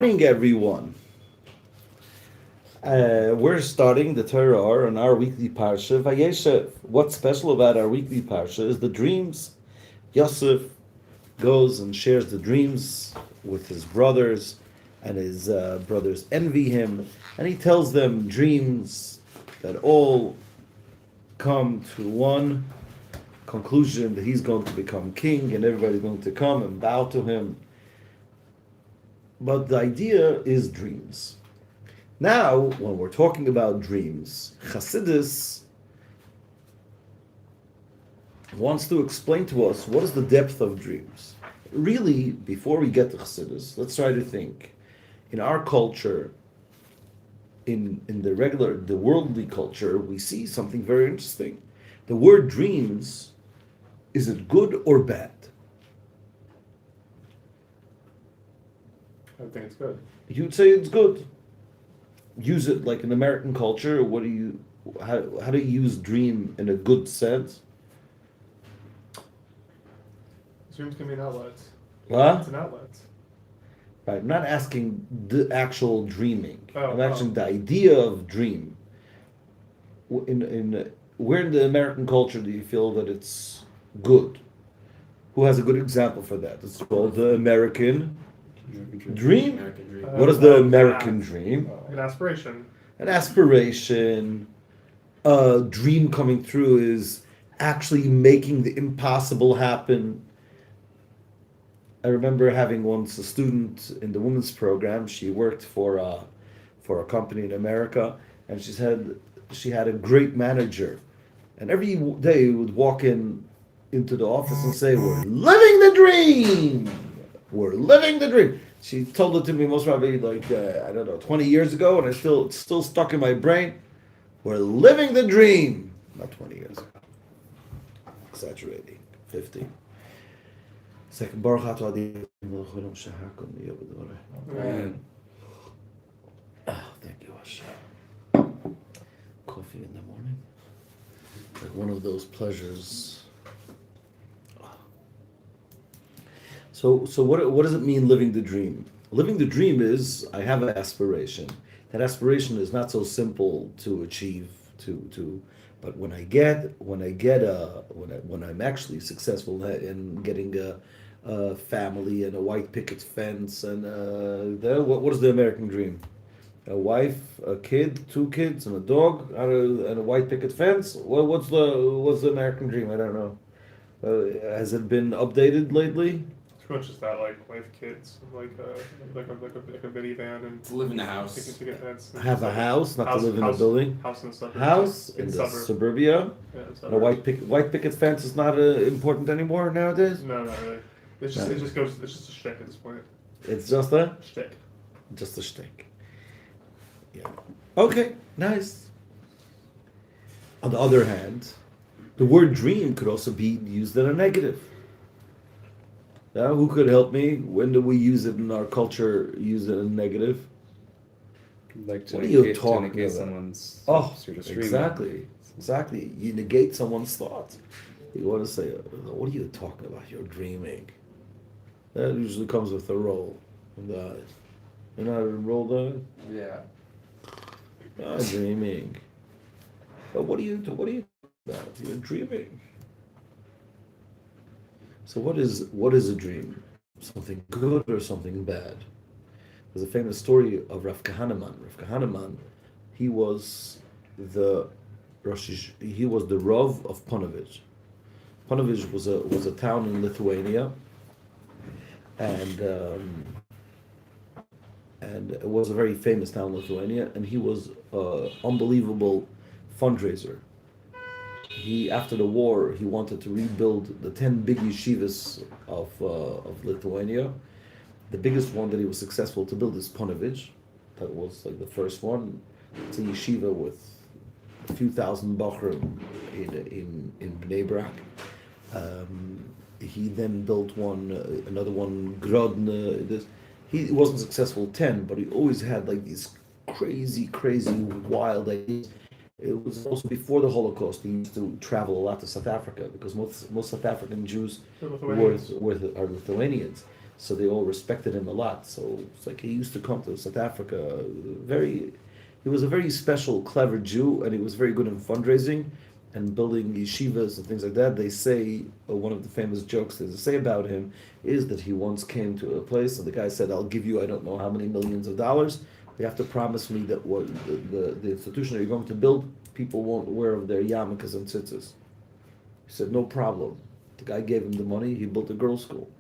Morning, everyone. We're starting the Torah Ohr on our weekly Parshat Va'Yeshev. What's special about our weekly Parsha is the dreams. Yosef goes and shares the dreams with his brothers, and his brothers envy him, and he tells them dreams that all come to one conclusion that he's going to become king, and everybody's going to come and bow to him. But the idea is dreams. Now, when we're talking about dreams, Chassidus wants to explain to us what is the depth of dreams. Really, before we get to Chassidus, let's try to think. In our culture, in the worldly culture, we see something very interesting. The word dreams, is it good or bad? I think it's good. You'd say it's good. Use it like in American culture. How do you use dream in a good sense? Dreams can be an outlet. Huh? It's an outlet. Right. I'm not asking the actual dreaming. Oh, I'm asking the idea of dream. Where in the American culture do you feel that it's good? Who has a good example for that? It's called the American dream. What is the American dream? An aspiration. An aspiration. A dream coming through is actually making the impossible happen. I remember having once a student in the women's program. She worked for a company in America, and she said she had a great manager, and every day he would walk into the office and say, "We're living the dream. We're living the dream." She told it to me most probably 20 years ago, and it's still stuck in my brain. We're living the dream. Not 20 years ago. Exaggerating. 50. Second Baruch Atah Adi. Thank you, Hashem. Coffee in the morning. Like one of those pleasures. So what does it mean living the dream? Living the dream is I have an aspiration. That aspiration is not so simple to achieve but when I'm actually successful in getting a family and a white picket fence and what is the American dream? A wife, a kid, 2 kids, and a dog, and a white picket fence. What's the American dream? I don't know. Has it been updated lately? Pretty much just that, like wife, kids, like a minivan, and to live in the house. To get that. Have a house, not to live in a building. House in the suburbs. House in the suburbia. Yeah, And a white picket fence is not important anymore nowadays. No, not really. It's just a shtick at this point. It's just a Shtick. Just a shtick. Yeah. Okay. Nice. On the other hand, the word dream could also be used in a negative. Who could help me? When do we use it in our culture? Use it in negative? Like to what are you talking negate about? Someone's Exactly. You negate someone's thoughts. You want to say, "What are you talking about? You're dreaming." That usually comes with a roll in the eyes. You know how to roll the? Yeah. Dreaming. But what are you talking about? You're dreaming. So what is a dream? Something good or something bad? There's a famous story of Rav Kahneman. Rav Kahneman, he was the Rav of Panovich. Panovich was a town in Lithuania, and it was a very famous town in Lithuania, and he was an unbelievable fundraiser. After the war, he wanted to rebuild the 10 big yeshivas of Lithuania. The biggest one that he was successful to build is Panovich. That was like the first one. It's a yeshiva with a few thousand bachrim in Bnei Brak. He then built another one, Grodno. He wasn't successful 10, but he always had like these crazy, wild ideas. It was also before the Holocaust. He used to travel a lot to South Africa because most South African Jews are Lithuanians. So they all respected him a lot. So it's like he used to come to South Africa. He was a very special, clever Jew, and he was very good in fundraising and building yeshivas and things like that. They say one of the famous jokes they say about him is that he once came to a place and the guy said, "I'll give you I don't know how many millions of dollars. You have to promise me that what the institution that you're going to build, people won't wear of their yarmulkes and tzitzis." He said, "No problem." The guy gave him the money. He built a girls' school.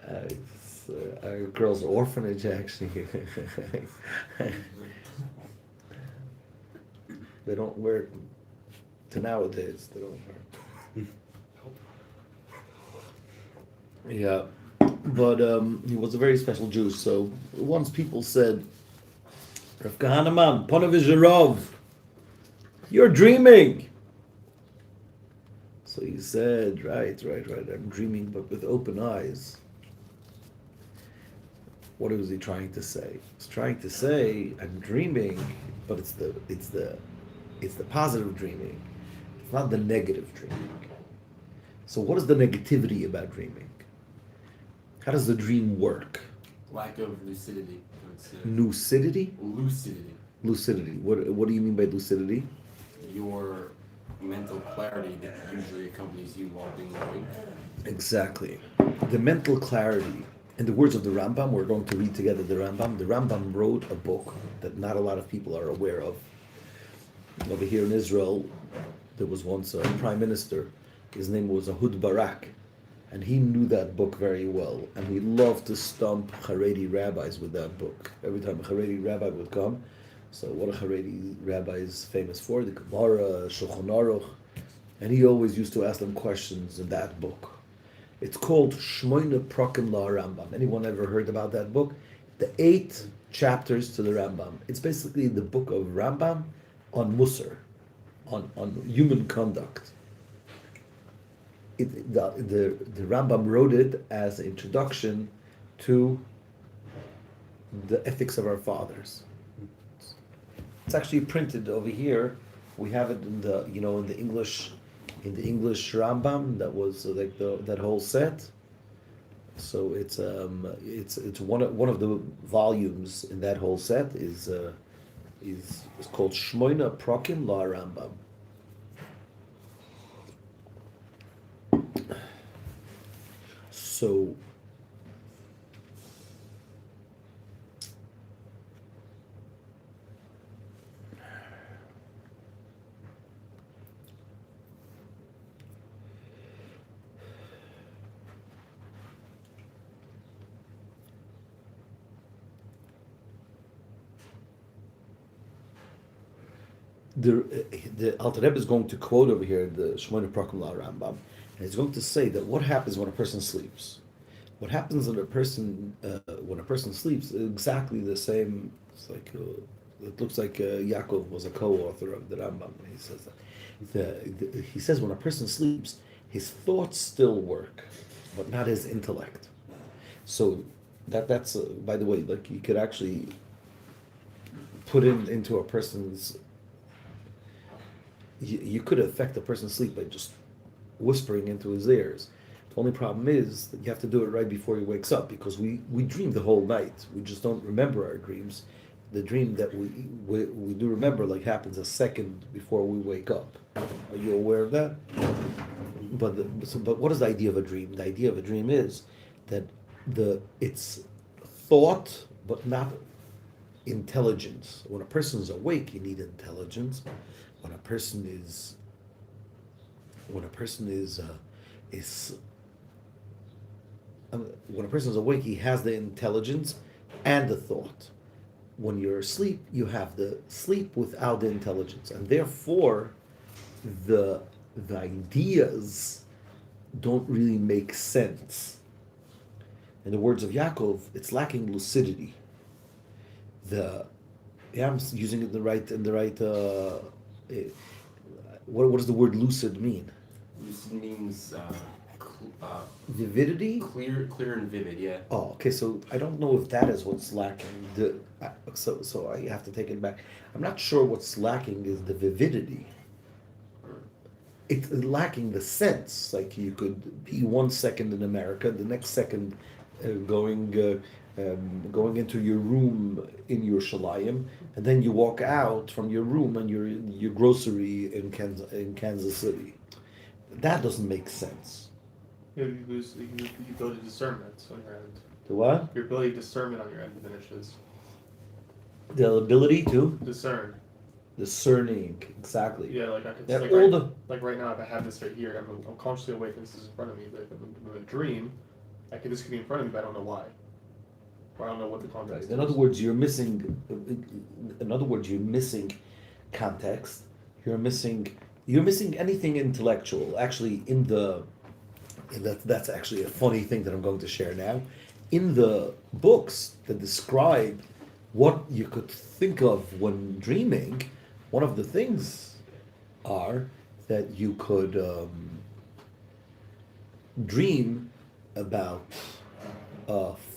It's a girls' orphanage, actually. They don't wear it to nowadays. They don't wear it. Yeah, but he was a very special Jew. So once people said, "Rav Kahanaman, Ponovizharov, you're dreaming." So he said, right, I'm dreaming, but with open eyes. What was he trying to say? He's trying to say, I'm dreaming, but it's the positive dreaming. It's not the negative dreaming. So what is the negativity about dreaming? How does the dream work? Lack of lucidity. Lucidity? Lucidity. Lucidity. What do you mean by lucidity? Your mental clarity that usually accompanies you while being awake. Exactly. The mental clarity. In the words of the Rambam, we're going to read together the Rambam. The Rambam wrote a book that not a lot of people are aware of. Over here in Israel, there was once a prime minister. His name was Ehud Barak. And he knew that book very well. And he loved to stump Haredi rabbis with that book. Every time a Haredi rabbi would come. So what a Haredi rabbi is famous for? The Gemara, Shulchan Aruch. And he always used to ask them questions in that book. It's called Shmoyne Prokim La Rambam. Anyone ever heard about that book? The 8 chapters to the Rambam. It's basically the book of Rambam on Musar, on human conduct. The Rambam wrote it as an introduction to the ethics of our fathers. It's actually printed over here. We have it in the English Rambam that was like that whole set. So it's one of the volumes in that whole set is called Shmoyne Prokim La Rambam. So the Alter Rebbe is going to quote over here the Shmoyne Prokim La Rambam, and he's going to say that what happens when a person sleeps. What happens when a person sleeps is exactly the same. It's like it looks like Yaakov was a co-author of the Rambam. He says that he says when a person sleeps, his thoughts still work, but not his intellect. So that's by the way, like you could actually put into a person's. You could affect a person's sleep by just whispering into his ears. The only problem is that you have to do it right before he wakes up, because we dream the whole night. We just don't remember our dreams. The dream that we do remember happens a second before we wake up. Are you aware of that? But what is the idea of a dream? The idea of a dream is that it's thought but not intelligence. When a person is awake, you need intelligence. When a person is when a person is awake, he has the intelligence and the thought. When you're asleep, you have the sleep without the intelligence, and therefore the ideas don't really make sense. In the words of Yaakov, it's lacking lucidity. I'm using it in the right. What does the word lucid mean? Lucid means Vividity? clear and vivid. Yeah. Oh, okay. So I don't know if that is what's lacking. So I have to take it back. I'm not sure what's lacking is the vividity. it's lacking the sense. Like you could be 1 second in America, the next second going into your room in Yerushalayim, and then you walk out from your room and you're in your grocery in Kansas City. That doesn't make sense. You lose you ability to discernment on your end. The what? Your ability to discernment on your end diminishes. The ability to Discern. discerning, exactly. Yeah, like I could That like, all right, the like right now, if I have this right here, I'm consciously awake and this is in front of me. But if I'm in a dream, this could be in front of me, but I don't know why. Or I don't know what the context in is. other words, you're missing. In other words, you're missing context. You're missing anything intellectual. Actually, that's actually a funny thing that I'm going to share now. In the books that describe what you could think of when dreaming, one of the things are that you could dream about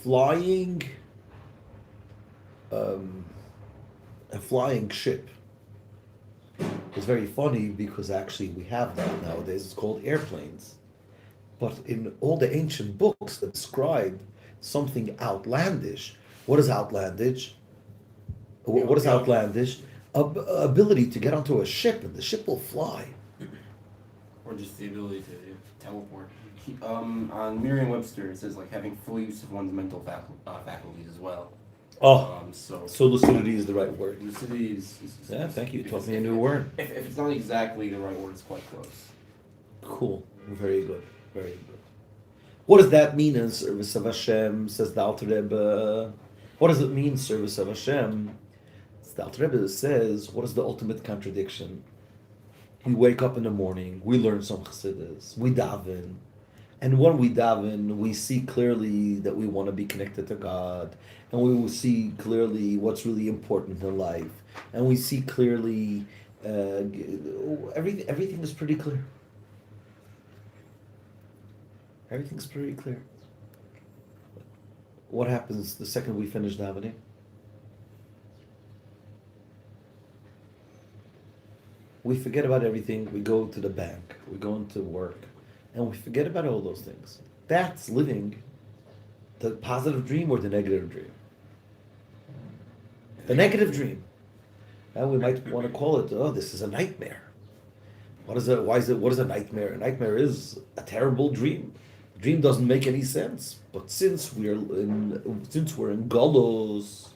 flying a flying ship. It's very funny because actually we have that nowadays. It's called airplanes. But in all the ancient books that describe something outlandish, what is outlandish? What is outlandish? Ability to get onto a ship and the ship will fly. Or just the ability to teleport. On Merriam-Webster, it says like having full use of one's mental faculties as well. So lucidity is the right word. Lucidity is Yeah, thank you. You taught me a new word. If it's not exactly the right word, it's quite close. Cool. Very good. Very good. What does that mean in service of Hashem? Says the Alter Rebbe. What does it mean, service of Hashem? The Alter Rebbe says, what is the ultimate contradiction? We wake up in the morning, we learn some Chassidus, we daven, and when we daven, we see clearly that we want to be connected to God, and we will see clearly what's really important in life, and we see clearly everything is pretty clear. Everything's pretty clear. What happens the second we finish davening? We forget about everything. We go to the bank. We go into work. And we forget about all those things. That's living the positive dream or the negative dream. The negative dream. We might want to call it, this is a nightmare. What is it? What is a nightmare? A nightmare is a terrible dream. Dream doesn't make any sense. But since we're in Galus,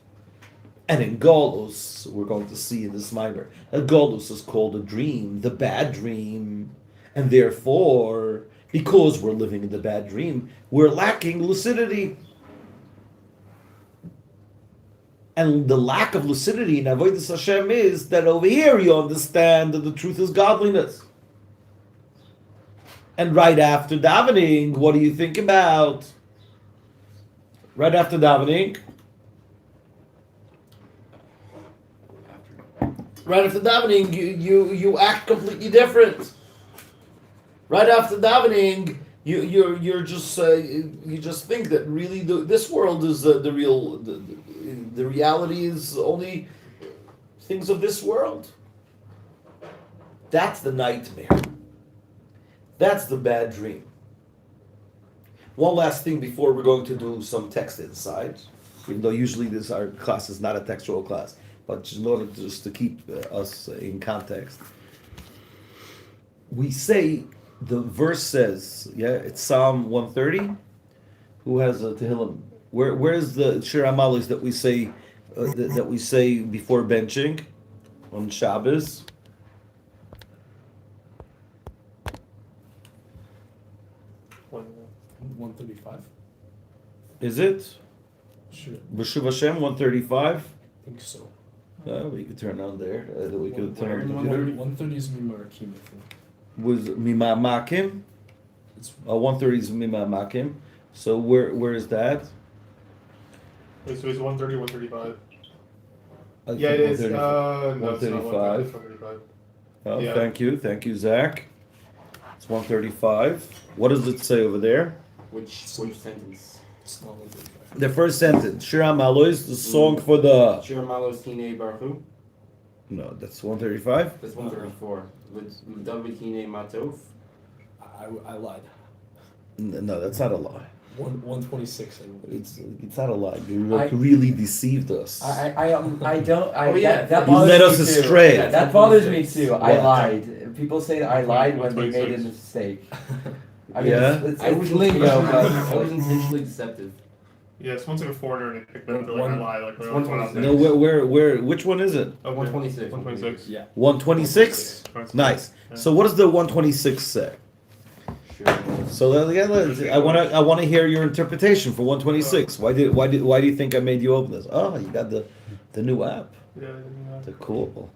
and in Galus, we're going to see in this mimer, that Galus is called a dream, the bad dream, and therefore, because we're living in the bad dream, we're lacking lucidity. And the lack of lucidity in Avodas Hashem is that over here you understand that the truth is godliness. And right after davening, what do you think about? Right after davening, you act completely different. Right after davening, you just think that really this world is the real. The reality is only things of this world. That's the nightmare. That's the bad dream. One last thing before we're going to do some text inside, even though usually our class is not a textual class, but in order just to keep us in context, we say, the verse says, it's Psalm 130. Who has a Tehillim? Where's the Shir Ha'Malot that we say before benching on Shabbos? One, 135. Is it? Sure. B'Shuv Hashem 135. I think so. We could turn on there. We could turn on the 130, computer. 130 is Mimarakim, I think. Was Mima Makim? It's 130 is Mima Makim. So where is that? wait, so it's 130, 135. I Yeah, think it is. 130 No, it's not 135. 135. Oh, Yeah. thank you, Zach. It's 135. What does it say over there? Which sentence? It's not 135. The first sentence. Shir Ha'Malot is the song for the. Shir Ha'Malot Hine Baruch Hu? No, that's 135. That's 134. With David Hine Matov. I lied. No, that's not a lie. 126. It's not a lie. You I- really deceived us. I don't. Oh, yeah. That You bothers led us me too. astray. Yeah, that bothers me too. I What? lied. People say that I lied when they made a 126. mistake. I mean, Yeah? it's lingo, but I was intentionally deceptive. Yeah, someone's like a foreigner and they picked up like One- I lie, like it's they're like, 126. No, where, which one is it? Okay. 126. 126. Yeah. 126? Nice. Yeah. So what does the 126 say? Sure. So I want to hear your interpretation for 126. Why do you think I made you open this? Oh, you got the new app. Yeah, The cool.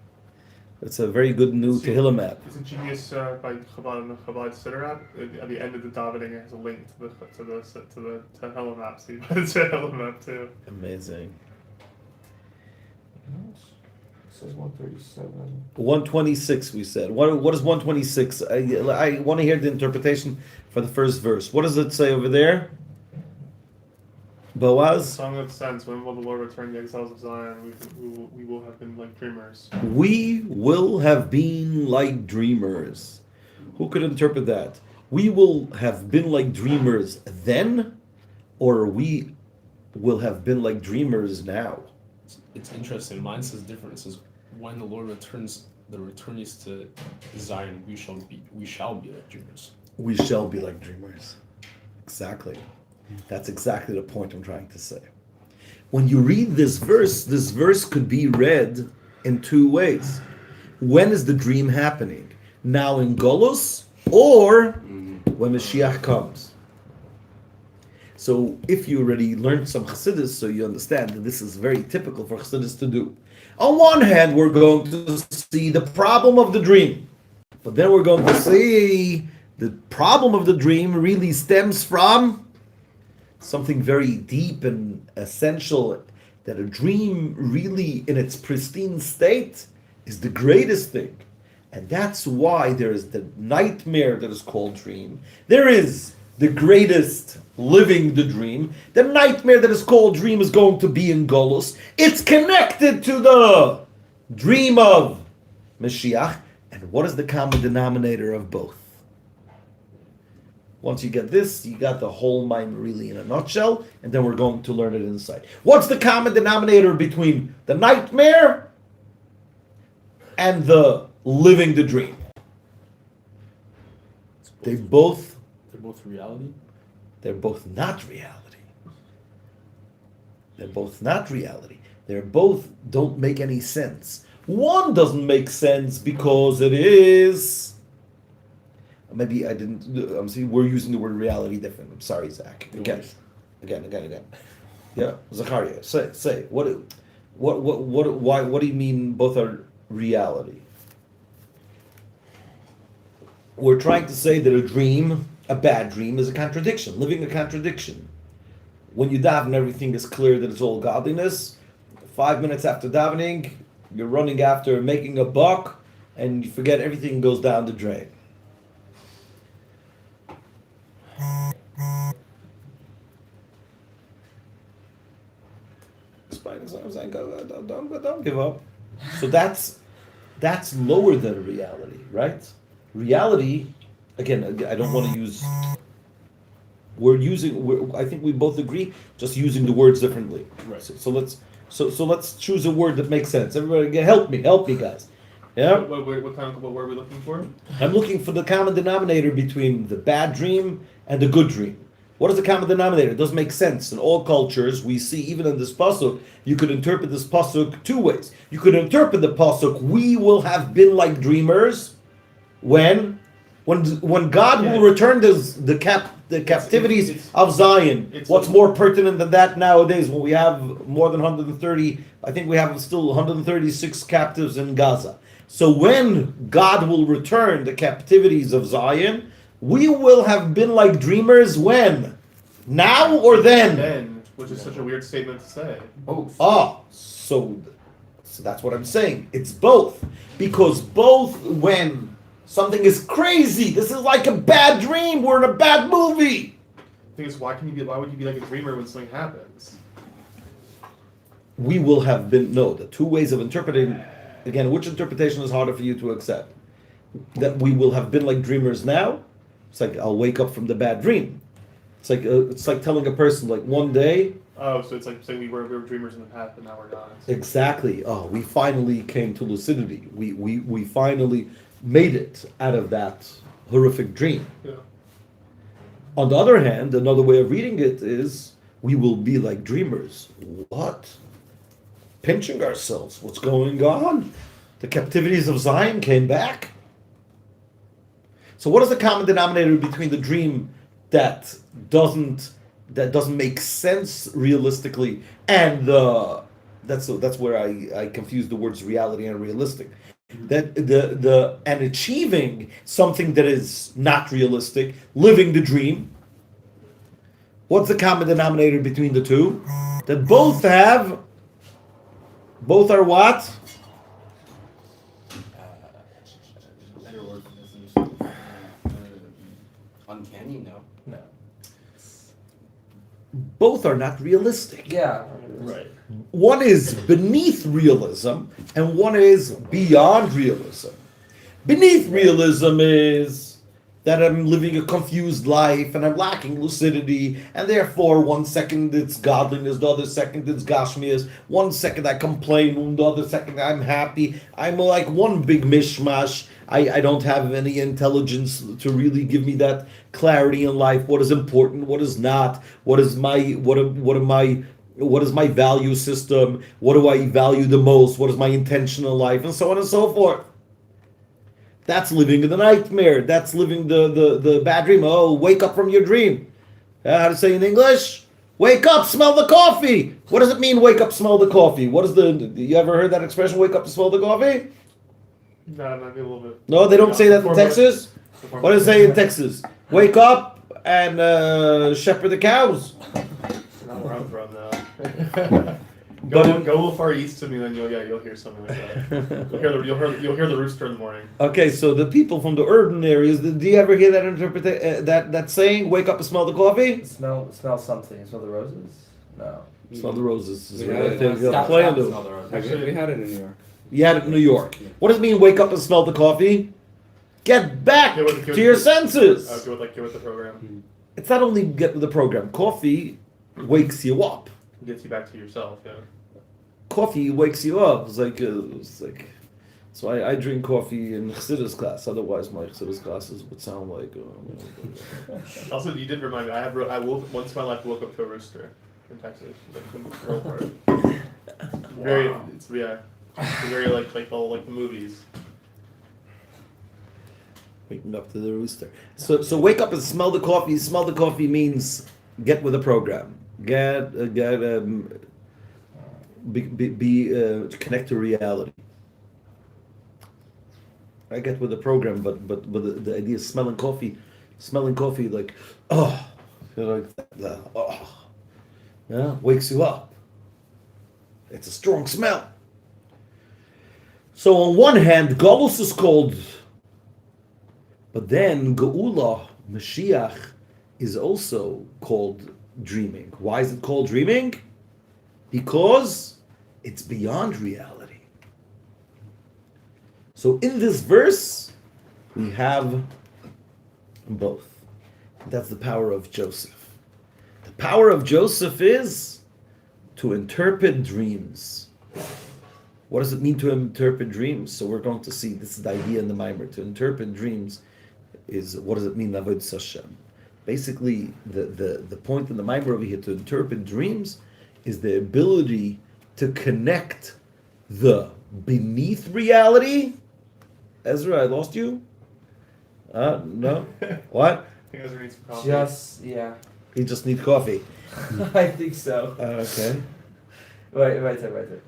It's a very good new Tehillim app. It's a genius by Chabad Sitter app. At the end of the davening, it has a link to the Tehillim app. So you can it's a Tehillim app too. Amazing. It says 137. 126 we said. What is 126? I want to hear the interpretation for the first verse. What does it say over there? The Boaz? Song of Ascents. When will the Lord return the exiles of Zion? We will have been like dreamers. We will have been like dreamers. Who could interpret that? We will have been like dreamers then, or we will have been like dreamers now. It's interesting. Mine says different. It says, when the Lord returns, the returnees to Zion, we shall be like dreamers. We shall be like dreamers. Exactly. That's exactly the point I'm trying to say. When you read this verse could be read in two ways. When is the dream happening? Now in Golos, or when Mashiach comes? So if you already learned some Chassidus, so you understand that this is very typical for Chassidus to do. On one hand, we're going to see the problem of the dream. But then we're going to see the problem of the dream really stems from something very deep and essential, that a dream really in its pristine state is the greatest thing. And that's why there is the nightmare that is called dream. There is the greatest living the dream. The nightmare that is called dream is going to be in Golus. It's connected to the dream of Mashiach. And what is the common denominator of both? Once you get this, you got the whole mind really in a nutshell, and then we're going to learn it inside. What's the common denominator between the nightmare and the living the dream? They're both reality. They're both not reality. They're both not reality. They're both don't make any sense. One doesn't make sense because it is. Maybe I didn't. I'm seeing we're using the word reality different. I'm sorry, Zach. Again. Yeah, Zachariah, say what do you mean both are reality? We're trying to say that a dream, a bad dream, is a contradiction, living a contradiction. When you daven, everything is clear that it's all godliness. 5 minutes after davening, you're running after making a buck, and you forget everything goes down the drain. Don't give up. So that's lower than reality, right? Reality, again, I don't want to use. I think we both agree, just using the words differently. Right. So let's choose a word that makes sense. Everybody, help me, guys. Yeah. What word are we looking for? I'm looking for the common denominator between the bad dream and the good dream. What is the common denominator? It doesn't make sense. In all cultures, we see, even in this pasuk, you could interpret this pasuk two ways. You could interpret the pasuk, we will have been like dreamers, when God will return the captivities of Zion. What's more pertinent than that nowadays when we have more than 130, I think we have still 136 captives in Gaza. So when God will return the captivities of Zion, we will have been like dreamers when? Now or then? Then, which is such a weird statement to say. So that's what I'm saying. It's both. Because both when something is crazy, this is like a bad dream, we're in a bad movie. The thing is, why would you be like a dreamer when something happens? We will have been, the two ways of interpreting, again, which interpretation is harder for you to accept? that we will have been like dreamers now. It's like I'll wake up from the bad dream. It's like telling a person like one day. Oh, so it's like saying we were dreamers in the past, but now we're not. Exactly. Oh, we finally came to lucidity. We finally made it out of that horrific dream. Yeah. On the other hand, another way of reading it is we will be like dreamers. What? Pinching ourselves. What's going on? The captivities of Zion came back. So what is the common denominator between the dream that doesn't make sense realistically and that's where I confuse the words reality and realistic. That and achieving something that is not realistic, living the dream. What's the common denominator between the two? That both are what? Better word for this is uncanny. No. No. Both are not realistic. Yeah. Right. One is beneath realism and one is beyond realism. Beneath realism is that I'm living a confused life and I'm lacking lucidity, and therefore 1 second it's godliness, the other second it's gashmias, 1 second I complain, the other second I'm happy. I'm like one big mishmash. I don't have any intelligence to really give me that clarity in life. What is important? What is not? What is my value system? What do I value the most? What is my intention in life? And so on and so forth. That's living in the nightmare. That's living the bad dream. Oh, wake up from your dream. How to say in English? Wake up, smell the coffee. What does it mean, wake up, smell the coffee? You ever heard that expression, wake up, smell the coffee? No, it might be a little bit. No, they don't say that in Texas? Before- What do they say in Texas? Wake up and shepherd the cows. Not where I'm from, though. Go a little far east to me, then you'll hear something like that. You'll hear the rooster in the morning. Okay, so the people from the urban areas, do you ever hear that that saying, wake up and smell the coffee? Smell something. Smell the roses? No. Smell the roses. Is We what had I it- think stop, they're playing stop, to. smell the roses. Actually- We had it in New York. You had it in New York. What does it mean, wake up and smell the coffee? Get back Get with- to your senses. Go with the program. It's not only get with the program. Coffee wakes you up. Gets you back to yourself, yeah. Coffee wakes you up. It's like so I drink coffee in Chassidus class. Otherwise, my Chassidus classes would sound like. Also, you did remind me. Once in my life woke up to a rooster in Texas. Like, real part. Very, it's very like the movies. Waking up to the rooster. So wake up and smell the coffee. Smell the coffee means get with the program. Connect to reality. I get with the program, but the idea of smelling coffee like wakes you up. It's a strong smell. So on one hand, Golus is called, but then Geula, Mashiach, is also called dreaming. Why is it called dreaming? Because it's beyond reality. So in this verse, we have both. That's the power of Joseph. The power of Joseph is to interpret dreams. What does it mean to interpret dreams? So we're going to see, this is the idea in the Mimer. To interpret dreams is, what does it mean, Avodas Hashem? Basically, the point in the Mimer over here, to interpret dreams, is the ability to connect the beneath reality. Ezra, I lost you? No? What? You guys are need some coffee. Yeah. You just need coffee. I think so. Okay. Right there.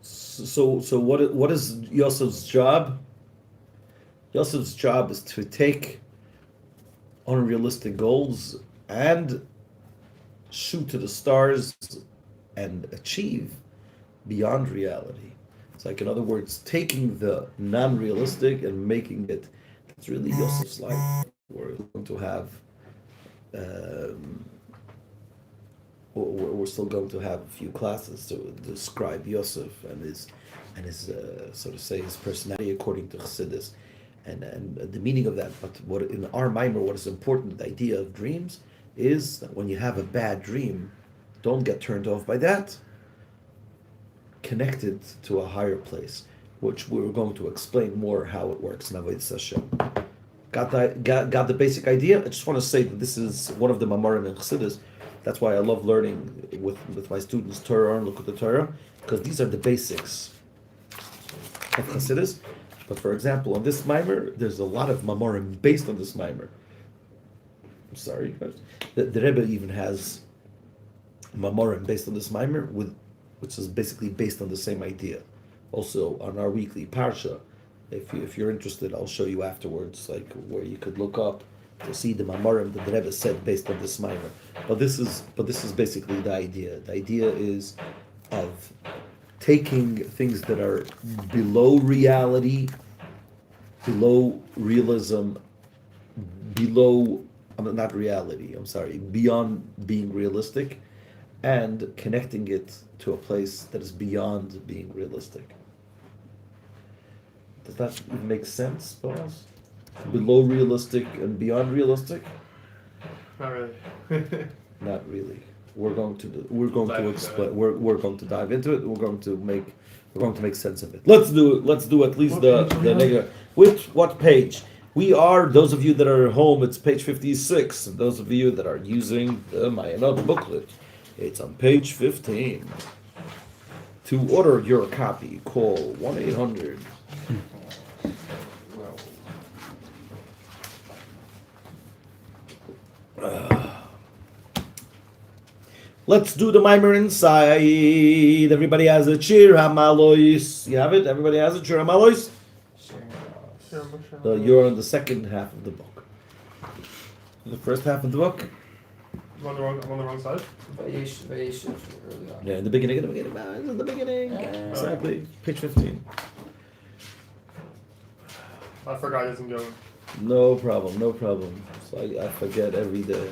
So what is Yosef's job? Yosef's job is to take unrealistic goals and shoot to the stars and achieve beyond reality. It's like, in other words, taking the non-realistic and making it. That's really Yosef's life. We're going to have we're still going to have a few classes to describe Yosef and his so to say his personality according to Chassidus, and the meaning of that. But what in our mimer, what is important, the idea of dreams, is that when you have a bad dream, don't get turned off by that. Connect it to a higher place, which we're going to explain more how it works in Avodas Hashem. Got the basic idea? I just want to say that this is one of the Mamarim in Chassidus. That's why I love learning with my students Torah Ohr and look at the Torah, because these are the basics of Chassidus. But for example, on this mimer, there's a lot of Mamarim based on this mimer. I'm sorry, but the Rebbe even has Mamarim based on this mimer, which is basically based on the same idea. Also on our weekly Parsha, if you're interested, I'll show you afterwards, like where you could look up to see the Mamarim that the Rebbe said based on this mimer. But this is basically the idea. The idea is of taking things that are below reality, below realism, not reality, I'm sorry, beyond being realistic, and connecting it to a place that is beyond being realistic. Does that even make sense, Boaz? Below realistic and beyond realistic? Not really. Not really. We're going to explain. We're going to dive into it. We're going to make sense of it. Let's do it. Let's do at least the negative. What page? We are, those of you that are at home, it's page 56. And those of you that are using the Mayanot booklet, it's on page 15. To order your copy, call 1-800. Let's do the mimer inside. Everybody has a Shir Ha'Malot. You have it? Everybody has a Shir Ha'Malot? You're on the second half of the book. The first half of the book? I'm on the wrong side? וישב, early on. Yeah, in the beginning. Exactly. Page 15. I forgot it isn't going. No problem. So I forget every day.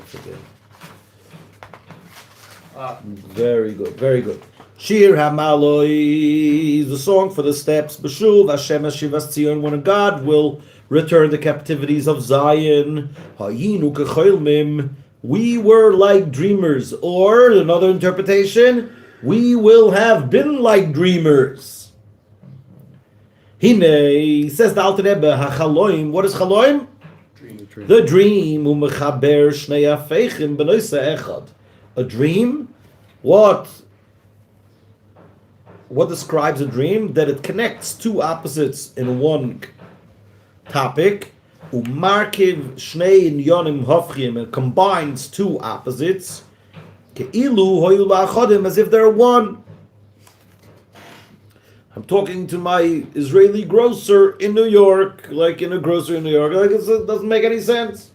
Very good. Shir Ha'Malot is the song for the steps. B'shuv Hashem Shivas Tzion, when God will return the captivities of Zion. Hayinu kecholmim, we were like dreamers. Or another interpretation, we will have been like dreamers. Hine, says the Alter Rebbe, HaChaloim. What is Chaloim? Dream. The dream. U'mechaber shnei afeichim b'noisa echad. A dream. What describes a dream? That it connects two opposites in one topic. Umarkiv shnei inyonim hofchim, it combines two opposites. Ke'ilu hoyu la'achodim, as if they're one. I'm talking to my Israeli grocer in New York, like in a grocery in New York. Like it doesn't make any sense.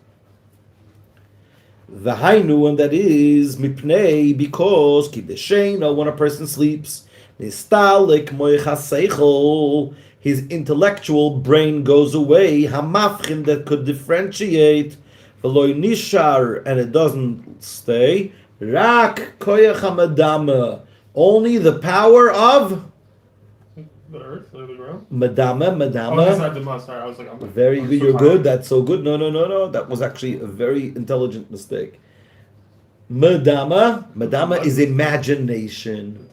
The hainu, and that is mipnei, because kideshena, when a person sleeps, nistalik moichaseichel, his intellectual brain goes away, hamafchin, that could differentiate, v'loi nishar, and it doesn't stay, rak koyach hamadama, only the power of The earth, the ground? madama. Oh, that's not the must. Sorry, I was like, Very good. You're good. That's so good. No. That was actually a very intelligent mistake. Madama is imagination.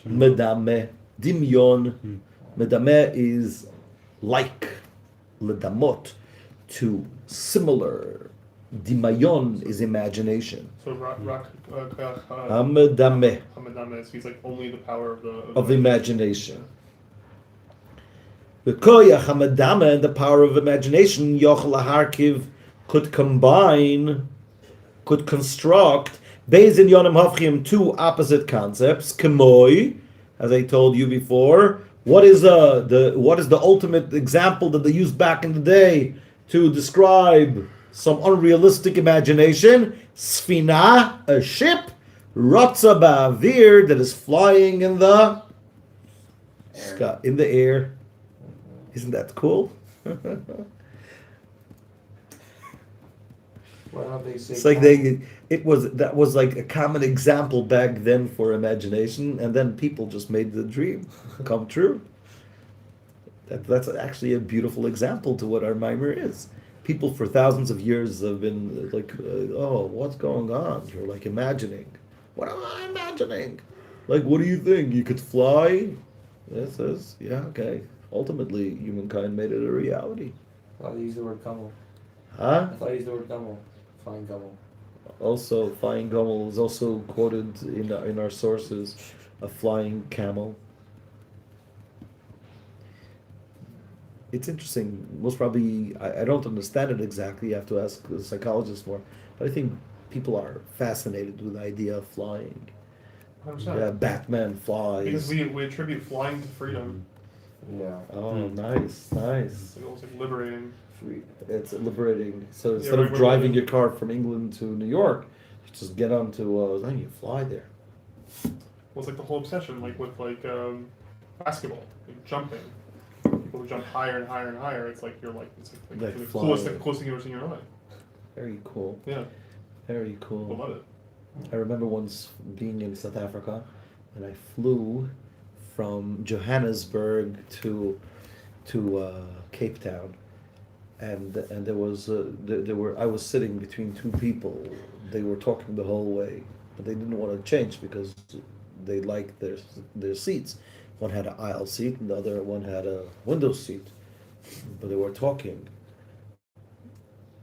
Madame, dimyon. Madame is like. Ledamot, to similar. Dimayon is imagination. So Hamadame, Hamadame, he's like only the power of imagination. The koyach hamadama, and the power of imagination, yochel laharkiv, could combine, could construct, beis in yonim hafchim, two opposite concepts. Kemoi, as I told you before, what is the ultimate example that they used back in the day to describe some unrealistic imagination? Sfina, a ship, rotza ba'avir, that is flying in the sky, in the air. Isn't that cool? Why don't they say? It's like that was like a common example back then for imagination, and then people just made the dream come true. That's actually a beautiful example to what our mimer is. People for thousands of years have been like, oh, what's going on? You're like imagining. What am I imagining? Like, what do you think? You could fly? This is, yeah, okay. Ultimately, humankind made it a reality. I thought you used the word camel. Huh? I thought you used the word camel. Flying camel. Also, flying camel is also quoted in our sources, a flying camel. It's interesting. Most probably, I don't understand it exactly. You have to ask the psychologist more. But I think people are fascinated with the idea of flying. 100%. Yeah, Batman flies. Because we attribute flying to freedom. Yeah. Oh, nice, nice. It's almost like liberating. Free. It's liberating. So Yeah, instead right, of right, driving right. your car from England to New York, you just get onto, then you fly there. Well, it's like the whole obsession, like with basketball, like jumping. People who jump higher and higher and higher. It's like it's like Like the flying. coolest thing you've ever seen in your life. Very cool. Yeah, Very I cool. love it. I remember once being in South Africa, and I flew from Johannesburg to Cape Town, and there was I was sitting between two people. They were talking the whole way, but they didn't want to change because they liked their seats. One had an aisle seat, and the other one had a window seat. But they were talking,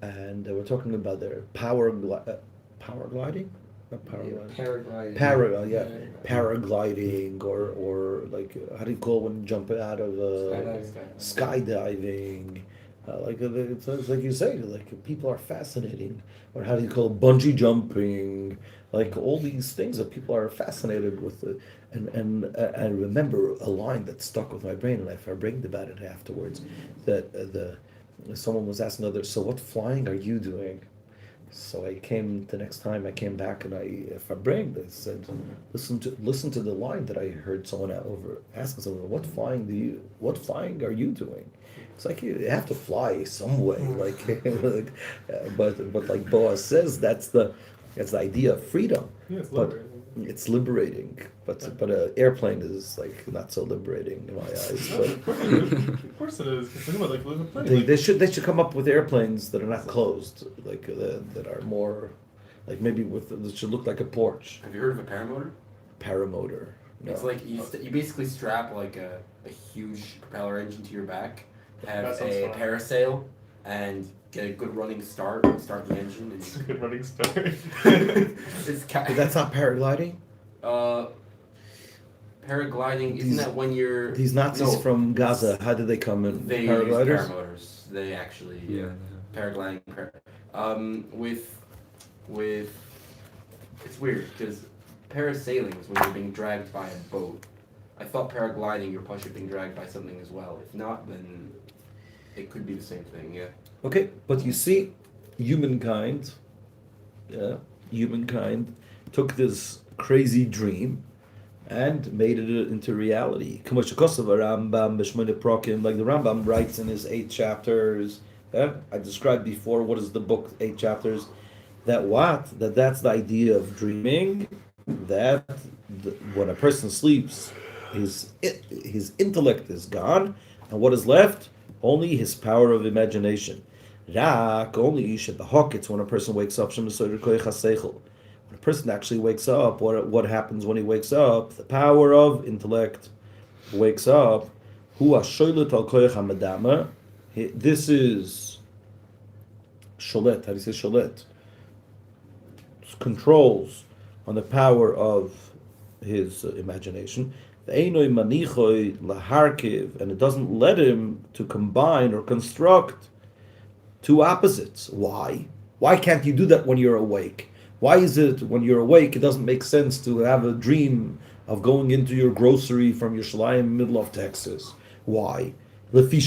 and they were talking about their power gliding. Not paragliding. Paragliding. Yeah, paragliding or like how do you call when you jump out of skydiving? It's like you say, like people are fascinating. Or how do you call it, bungee jumping? Like all these things that people are fascinated with. And I remember a line that stuck with my brain, and I bragged about it afterwards. That someone was asking others, so what flying are you doing? So the next time I came back and I bragged, I said, listen to the line that I heard someone asking someone, what flying are you doing? It's like you have to fly some way, but like Boaz says, that's the idea of freedom. Yeah, it's But liberating. it's liberating, but an airplane is like not so liberating in my eyes. But Of course it is. Think about like living plane. they should come up with airplanes that are not closed, like that are more, like maybe that should look like a porch. Have you heard of a paramotor? Paramotor. No. It's like you basically strap like a huge propeller engine to your back, have That sounds a fun. parasail, and get a good running start the engine. It's a good running start. But that's not paragliding. Paragliding, isn't that when you're... These Nazis No, from Gaza, how did they come in? They use Paragliders? paramotors. They actually, paragliding. With it's weird because parasailing is when you're being dragged by a boat. I thought paragliding, you're partially being dragged by something as well. If not, then it could be the same thing. Yeah. Okay, but you see, humankind took this crazy dream and made it into reality. Like the Rambam writes in his 8 chapters. I described before what is the book, 8 chapters. That's the idea of dreaming. When a person sleeps, his intellect is gone, and what is left? Only his power of imagination. Only it's when a person wakes up. When a person actually wakes up, what happens when he wakes up? The power of intellect wakes up. This is sholet. How do you say sholet? Controls on the power of his imagination. And it doesn't let him to combine or construct two opposites. Why? Why can't you do that when you're awake? Why is it when you're awake it doesn't make sense to have a dream of going into your grocery from Yerushalayim, middle of Texas? Why? Because he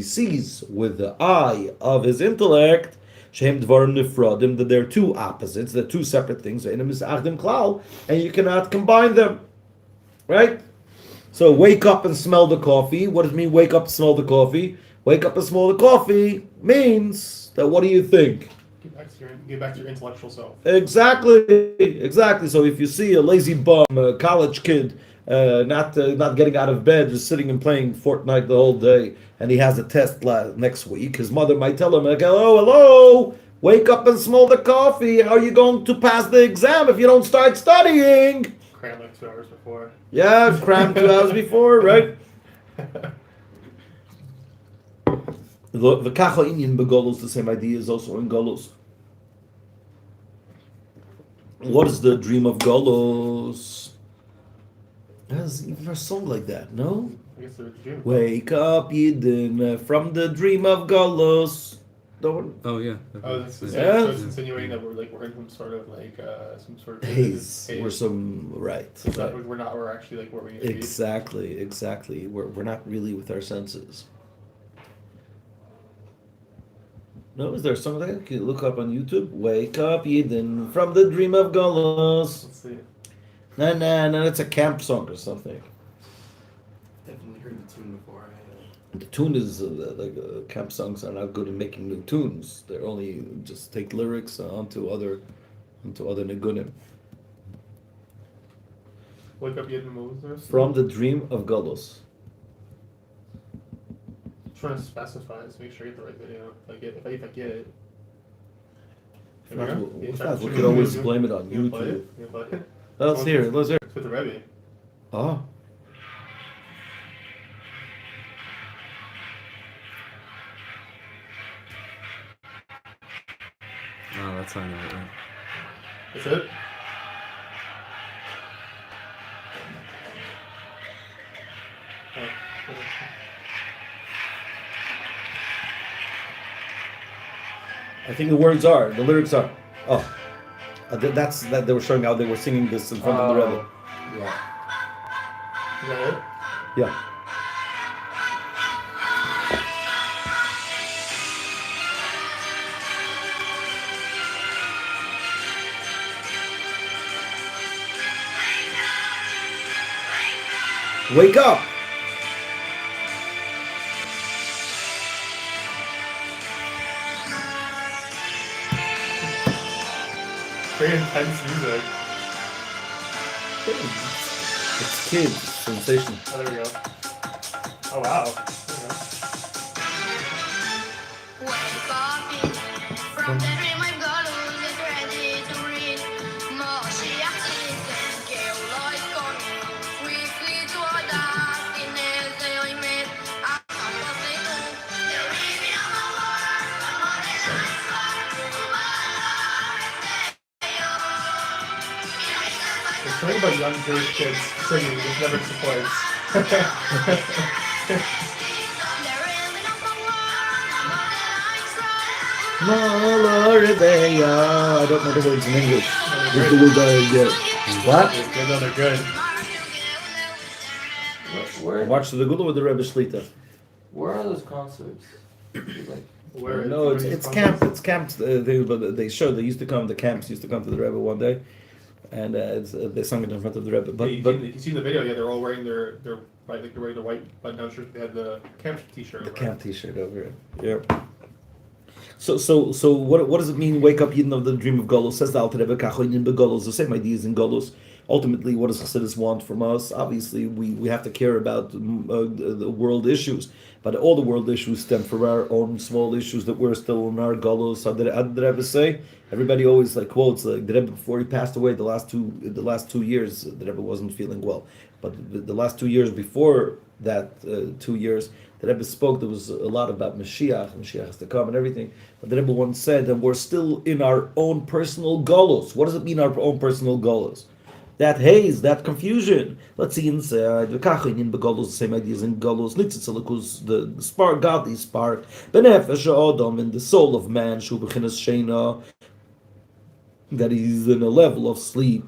sees with the eye of his intellect that there are two opposites, they're two separate things, and you cannot combine them. Right? So wake up and smell the coffee. What does it mean wake up and smell the coffee? Wake up and smell the coffee means that what do you think? Get back to your intellectual self. Exactly. So if you see a lazy bum, a college kid, not getting out of bed, just sitting and playing Fortnite the whole day, and he has a test next week, his mother might tell him, like, hello, wake up and smell the coffee. How are you going to pass the exam if you don't start studying? Cram like 2 hours before. Yeah, cram 2 hours before, right? The kacha inyan begolos, the same idea is also in Golos. What is the dream of Golos? There's even a song like that, no? I guess there's a dream. Wake up, Yidden, from the dream of Golos. Oh yeah. Oh, that's Yeah. so it's insinuating that we're in some sort of some sort of Haze. We're right. It's not, we're actually like where we need to be. Exactly. We're not really with our senses. No, is there something like that? Can you look up on YouTube? Wake up, Yidden, from the dream of Golos. Let's see. No, it's a camp song or something. Definitely heard the tune before. The tune is camp songs are not good at making new tunes. They're only just take lyrics onto other nigunim. Wake up, Yidden, Moses. From the dream of Golos. Trying to specify this, make sure I get the right video. If I get it. If not, we could always blame it on You play YouTube. it? You play it? Let's hear it. It's with the Rebbe. Oh. Oh, that's not it. Right? That's it? Oh. I think the lyrics are. Oh. That's that they were showing how they were singing this in front of the Rebbe. Yeah. Is that it? Yeah. Wake up! Very intense music. It's kids. Sensation. Oh, there we go. Oh, wow. There we go. Wake up from the dream I've got to get ready to read. Moshiach season, get like on quickly to a dark in the met. I'm not saying the reading of the word, the money lights There's something about young Jewish kids singing which never disappoints. I don't know the words in English. Here's the words I get. What? They're good. Where Watch the Gula with the Rebbe Shlita. where are those concerts? Like, Where No, it's camp. It's camps. They used to come. The camps used to come to the Rebbe one day, and they sung it in front of the Rebbe. You see the video? Yeah, they're all wearing their white button-down shirts. They had the camp T-shirt. the camp T-shirt over it. Yeah. So what does it mean? Wake up, Yidden of the dream of Golos. Says the Alter Rebbe, Kachoinin beGolos. The same ideas in Golos. Ultimately, what does Chassidus want from us? Obviously, we have to care about the world issues, but all the world issues stem from our own small issues that we're still in our Golos. How did the Rebbe say? Everybody always quotes the Rebbe before he passed away. The last 2 years, the Rebbe wasn't feeling well, but the last 2 years before that 2 years, the Rebbe spoke. There was a lot about Mashiach has to come and everything. But the Rebbe once said that we're still in our own personal Golos. What does it mean, our own personal Golos? That haze, that confusion. Let's see inside. The Kachin in Begolos, the same ideas in Golos. Nitzitzilakus, the spark, godly spark. Benefesh Adam, in the soul of man, Shu Bechinas Sheina, that he's in a level of sleep.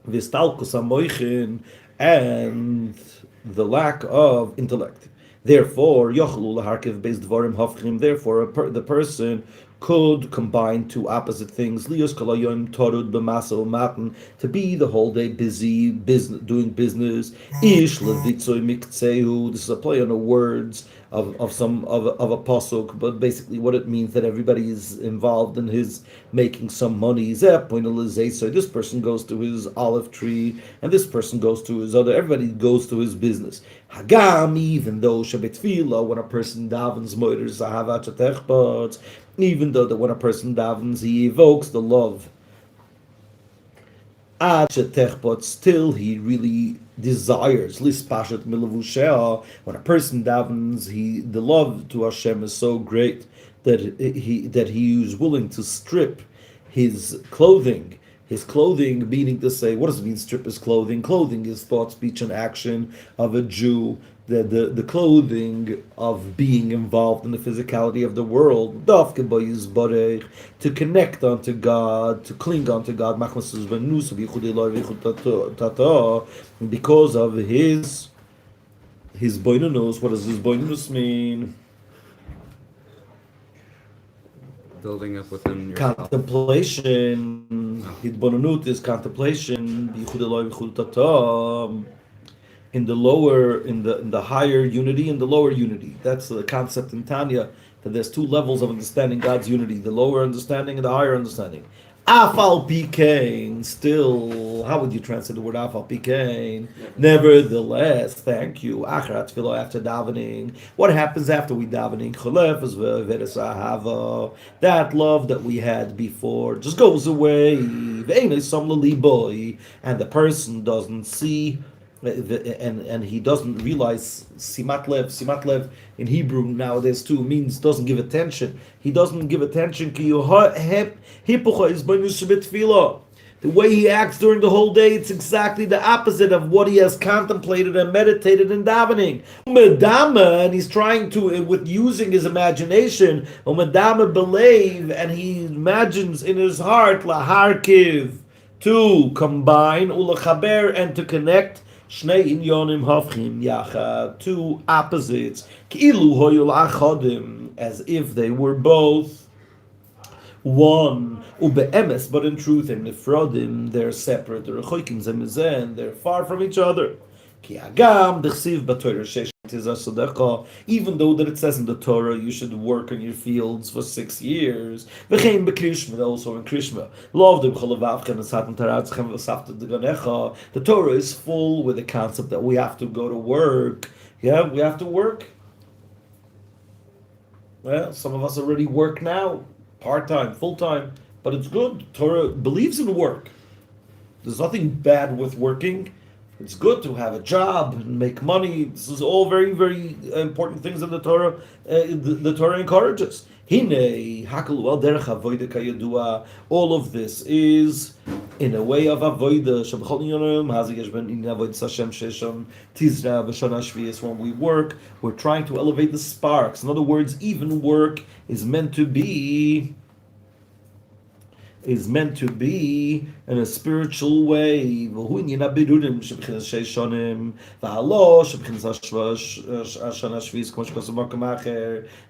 Vistalkus Amoichin, and the lack of intellect. Therefore, Yochlu Laharkiv based Dvarim Hafchim. Therefore, the person could combine two opposite things. Lios kolayon torud b'masa u'matan, to be the whole day busy, doing business. Ish levitzoy miktzeu. This is a play on the words of a pasuk, but basically what it means that everybody is involved in his making some money. So this person goes to his olive tree, and this person goes to his other. Everybody goes to his business. Hagam, even though shabbat when a person davens moeders ahavat shetechbot, even though that when a person davens he evokes the love. But still he really desires. When a person davens, the love to Hashem is so great that he is willing to strip his clothing. His clothing, meaning to say, what does it mean strip his clothing? Clothing is thought, speech, and action of a Jew. The clothing of being involved in the physicality of the world, to connect unto God, to cling unto God, because of his boinunus. What does his boinunus mean? Building up within yourself. Contemplation. Hitbonunut is contemplation. In the higher unity and the lower unity. That's the concept in Tanya, that there's two levels of understanding God's unity, the lower understanding and the higher understanding. Afal pikein, still, how would you translate the word afal pikein? Nevertheless, thank you. Achrat tefillah, after davening. What happens after we davening? Cholef is ve'eres ahava. That love that we had before just goes away. Ve'enei som leliboy, and the person doesn't see, and he doesn't realize simat lev in Hebrew nowadays too means doesn't give attention. He doesn't give attention. The way he acts during the whole day, it's exactly the opposite of what he has contemplated and meditated in davening. And he's trying to, with using his imagination, and he imagines in his heart laharkiv, to combine ulachaber, and to connect Shnei inyonim hafchim yachad, two opposites, ki'ilu hoyul achadim, as if they were both one, ube'emes, but in truth, and nifrodim, they're separate, they're rechoikim zemizeh, and they're far from each other. Ki agam dechsiv b'Torah shesh tizah, even though that it says in the Torah you should work in your fields for 6 years. V'chein b'krishma, also in Krishma. Lovdim cholavavchem esatan taratzchem v'safta d'ganecha. The Torah is full with the concept that we have to go to work. Yeah, we have to work. Well, some of us already work now, part-time, full-time, but it's good. Torah believes in work. There's nothing bad with working. It's good to have a job and make money. This is all very, very important things that the Torah encourages. All of this is in a way of avodah. When we work, we're trying to elevate the sparks. In other words, even work is meant to be in a spiritual way. The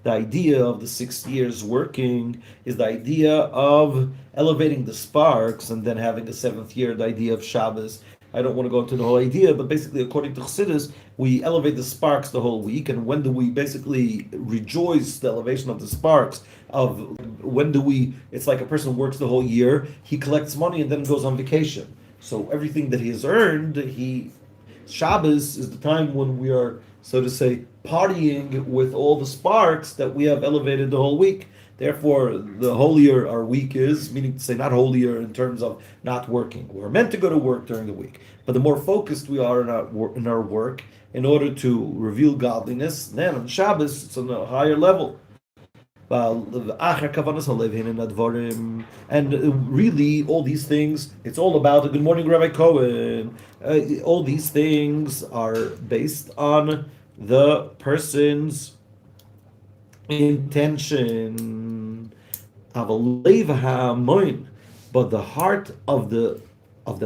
idea of the 6 years working is the idea of elevating the sparks, and then having a 7th year, the idea of Shabbos. I don't want to go into the whole idea, but basically, according to Chassidus, we elevate the sparks the whole week. And when do we basically rejoice the elevation of the sparks? It's like a person works the whole year, he collects money and then goes on vacation. So everything that he has earned, Shabbos is the time when we are, so to say, partying with all the sparks that we have elevated the whole week. Therefore, the holier our week is, meaning to say not holier in terms of not working. We're meant to go to work during the week, but the more focused we are in our work in order to reveal godliness, then on Shabbos it's on a higher level. And really, all these things, it's all about, good morning, Rabbi Cohen, all these things are based on the person's intention, but the heart of the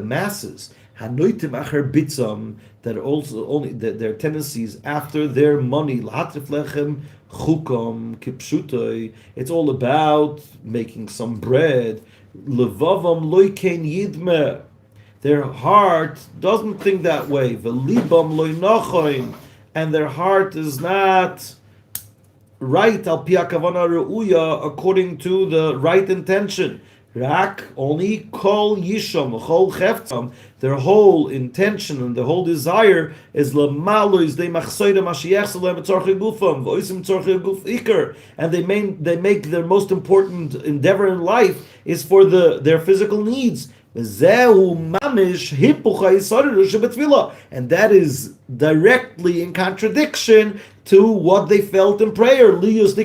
masses, Hanoitim acher bitzam, that also only that their tendencies after their money. Lahatrif lechem chukom kipshutoi. It's all about making some bread. Levavam loikein yidme. Their heart doesn't think that way. Velibam loy nachoin, and their heart is not right al pi hakavana reuya, according to the right intention. Rak, only kol yisham chol cheftzam. Their whole intention and their whole desire is lamalo is they machsoida mashiach salem tzorchei gufam voisim tzorchei guf iker, and they make their most important endeavor in life is for their physical needs. And that is directly in contradiction to what they felt in prayer. Because in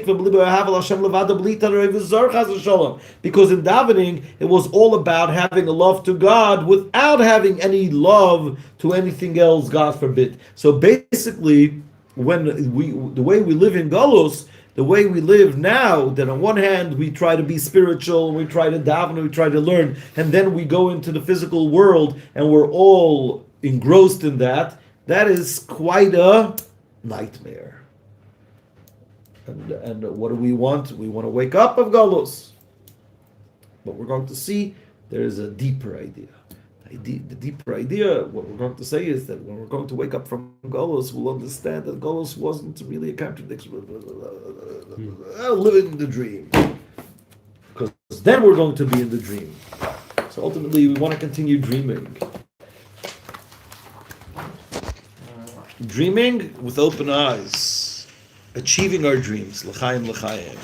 davening, it was all about having a love to God without having any love to anything else, God forbid. So basically, the way we live in Galus, the way we live now, that on one hand we try to be spiritual, we try to daven, we try to learn, and then we go into the physical world and we're all engrossed in that, that is quite a nightmare. And what do we want? We want to wake up of Galus. But we're going to see there is a deeper idea. The deeper idea, what we're going to say is that when we're going to wake up from Golos, we'll understand that Golos wasn't really a contradiction. Living the dream. Because then we're going to be in the dream. So ultimately, we want to continue dreaming. Dreaming with open eyes. Achieving our dreams. L'chaim, l'chaim.